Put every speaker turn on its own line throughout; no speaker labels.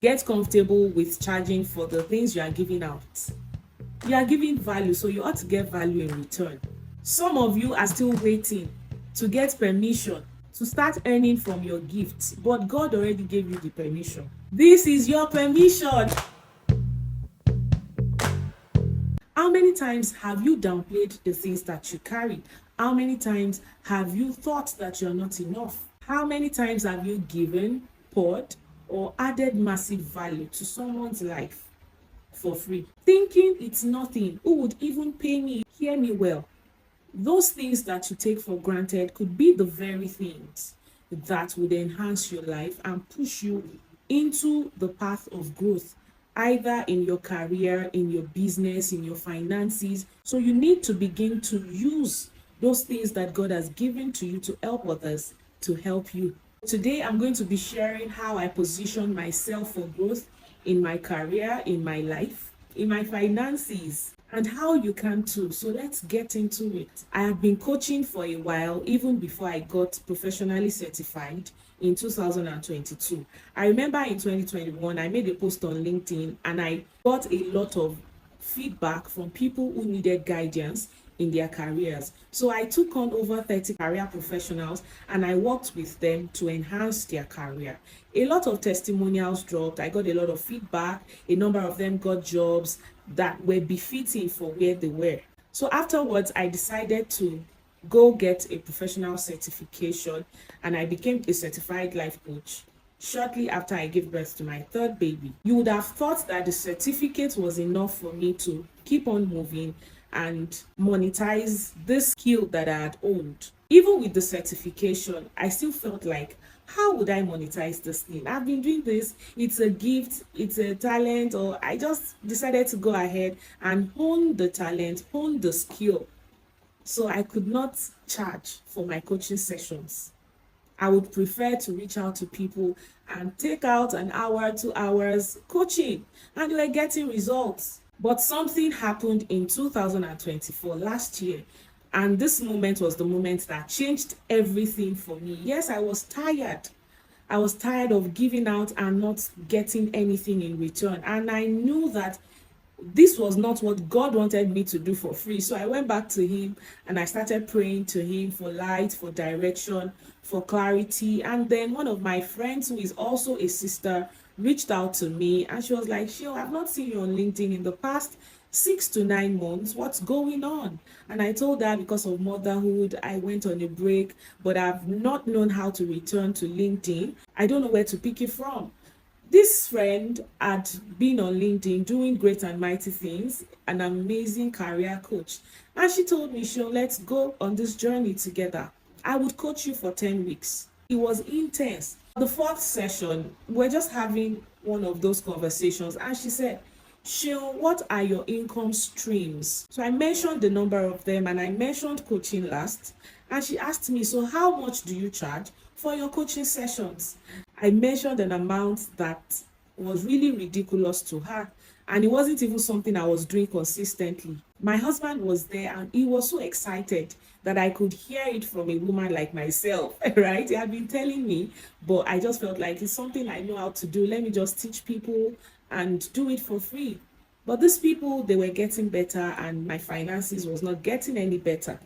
Get comfortable with charging for the things you are giving out. You are giving value, so you ought to get value in return. Some of you are still waiting to get permission to start earning from your gifts, but God already gave you the permission. This is your permission. How many times have you downplayed the things that you carry? How many times have you thought that you're not enough? How many times have you given, poured, or added massive value to someone's life for free, thinking it's nothing? Who would even pay me? Hear me well. Those things that you take for granted could be the very things that would enhance your life and push you into the path of growth, either in your career, in your business, in your finances. So you need to begin to use those things that God has given to you to help others, to help you. Today, I'm going to be sharing how I position myself for growth in my career, in my life, in my finances, and how you can too. So let's get into it. I have been coaching for a while, even before I got professionally certified in 2022. I remember in 2021, I made a post on LinkedIn and I got a lot of feedback from people who needed guidance in their careers. So I took on over 30 career professionals and I worked with them to enhance their career. A lot of testimonials dropped. I got a lot of feedback. A number of them got jobs that were befitting for where they were. So afterwards, I decided to go get a professional certification and I became a certified life coach shortly after I gave birth to my third baby. You would have thought that the certificate was enough for me to keep on moving and monetize this skill that I had owned. Even with the certification, I still felt like, how would I monetize this thing? I've been doing this, it's a gift, it's a talent, or I just decided to go ahead and hone the talent, hone the skill. So I could not charge for my coaching sessions. I would prefer to reach out to people and take out an hour, 2 hours coaching, and we're getting results. But something happened in 2024, last year, and this moment was the moment that changed everything for me. Yes, I was tired. I was tired of giving out and not getting anything in return. And I knew that this was not what God wanted me to do for free. So I went back to him and I started praying to him for light, for direction, for clarity. And then one of my friends, who is also a sister, reached out to me and she was like, Shio, I've not seen you on LinkedIn in the past 6 to 9 months. What's going on? And I told her because of motherhood, I went on a break, but I've not known how to return to LinkedIn. I don't know where to pick it from. This friend had been on LinkedIn doing great and mighty things, an amazing career coach. And she told me, Shio, let's go on this journey together. I would coach you for 10 weeks. It was intense. The fourth session, we're just having one of those conversations. And she said, Shio, what are your income streams? So I mentioned the number of them and I mentioned coaching last. And she asked me, so how much do you charge for your coaching sessions? I mentioned an amount that was really ridiculous to her. And it wasn't even something I was doing consistently. My husband was there and he was so excited that I could hear it from a woman like myself, right? He had been telling me, but I just felt like it's something I know how to do. Let me just teach people and do it for free. But these people, they were getting better and my finances was not getting any better.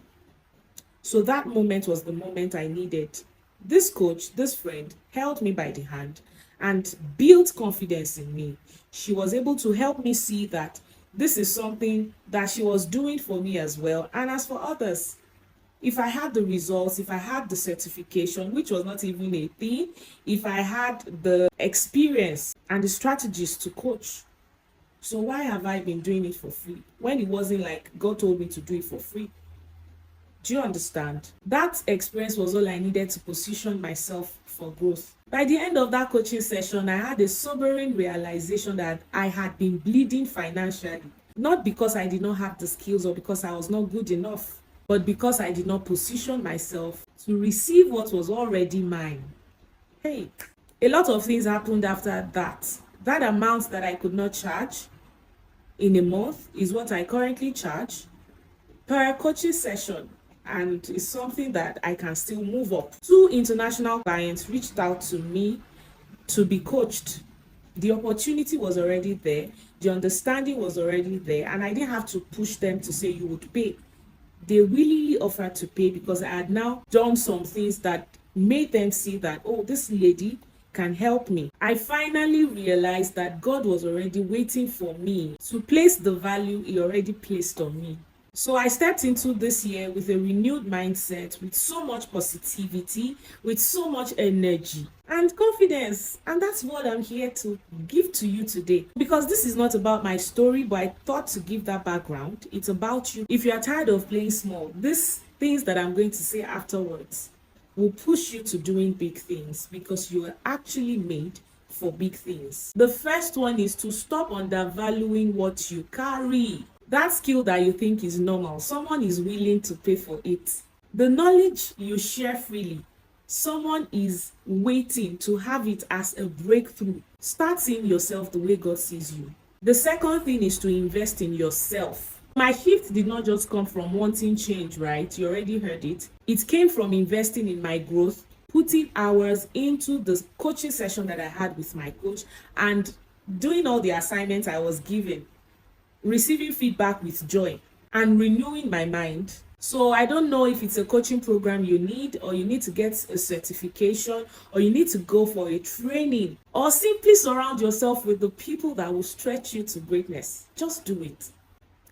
So that moment was the moment I needed. This coach, this friend, held me by the hand and built confidence in me. She was able to help me see that this is something that she was doing for me as well, and as for others. If I had the results, if I had the certification, which was not even a thing, if I had the experience and the strategies to coach, so why have I been doing it for free when it wasn't like God told me to do it for free? Do you understand? That experience was all I needed to position myself for growth. By the end of that coaching session, I had a sobering realization that I had been bleeding financially, not because I did not have the skills or because I was not good enough, but because I did not position myself to receive what was already mine. Hey, a lot of things happened after that. That amount that I could not charge in a month is what I currently charge per coaching session. And it's something that I can still move up. 2 international clients reached out to me to be coached The opportunity was already there, the understanding was already there, and I didn't have to push them to say you would pay. They willingly offered to pay because I had now done some things that made them see that, oh, this lady can help me. I finally realized that God was already waiting for me to place the value he already placed on me. So I stepped into this year with a renewed mindset, with so much positivity, with so much energy and confidence. And that's what I'm here to give to you today. Because this is not about my story, but I thought to give that background. It's about you. If you are tired of playing small, these things that I'm going to say afterwards will push you to doing big things, because you are actually made for big things. The first one is to stop undervaluing what you carry. That skill that you think is normal, someone is willing to pay for it. The knowledge you share freely, someone is waiting to have it as a breakthrough. Start seeing yourself the way God sees you. The second thing is to invest in yourself. My shift did not just come from wanting change, right? You already heard it. It came from investing in my growth, putting hours into the coaching session that I had with my coach, and doing all the assignments I was given, receiving feedback with joy, and renewing my mind. So I don't know if it's a coaching program you need, or you need to get a certification, or you need to go for a training, or simply surround yourself with the people that will stretch you to greatness. Just do it.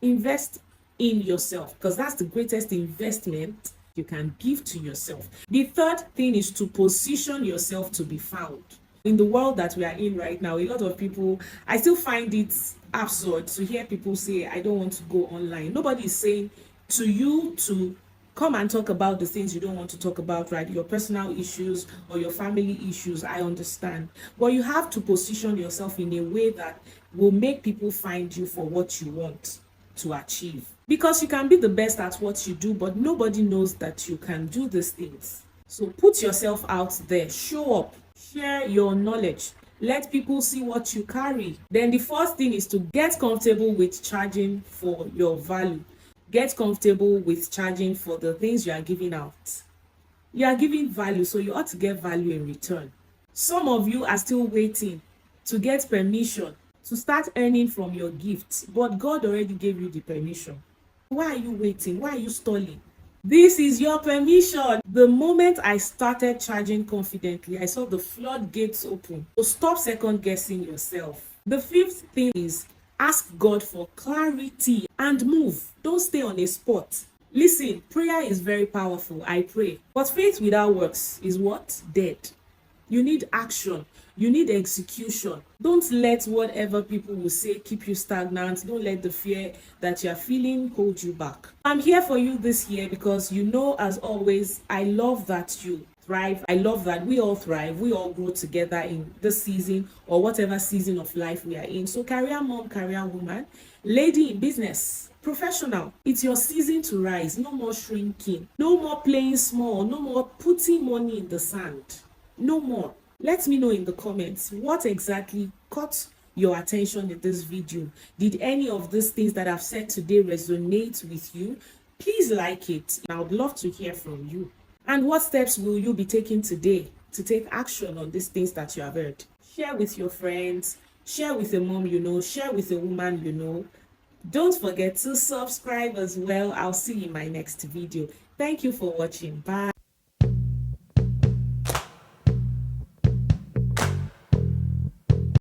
Invest in yourself, because that's the greatest investment you can give to yourself. The third thing is to position yourself to be found. In the world that we are in right now, a lot of people, I still find it absurd to hear people say, I don't want to go online. Nobody is saying to you to come and talk about the things you don't want to talk about, right? Your personal issues or your family issues, I understand. But you have to position yourself in a way that will make people find you for what you want to achieve. Because you can be the best at what you do, but nobody knows that you can do these things. So put yourself out there, show up, share your knowledge, let people see what you carry. Then the fourth thing is to get comfortable with charging for your value. Get comfortable with charging for the things you are giving out. You are giving value, so you ought to get value in return. Some of you are still waiting to get permission to start earning from your gifts, but God already gave you the permission. Why are you waiting? Why are you stalling? This is your permission. The moment I started charging confidently, I saw the floodgates open. So stop second guessing yourself. The fifth thing is ask God for clarity and move. Don't stay on a spot. Listen, prayer is very powerful. I pray. But faith without works is what? Dead. You need action. You need execution. Don't let whatever people will say keep you stagnant. Don't let the fear that you're feeling hold you back. I'm here for you this year because you know, as always, I love that you thrive. I love that we all thrive. We all grow together in this season or whatever season of life we are in. So career mom, career woman, lady in business, professional, it's your season to rise. No more shrinking. No more playing small. No more putting money in the sand. No more. Let me know in the comments what exactly caught your attention in this video. Did any of these things that I've said today resonate with you? Please like it. I would love to hear from you. And what steps will you be taking today to take action on these things that you have heard? Share with your friends, share with a mom you know, share with a woman you know. Don't forget to subscribe as well. I'll see you in my next video. Thank you for watching. Bye.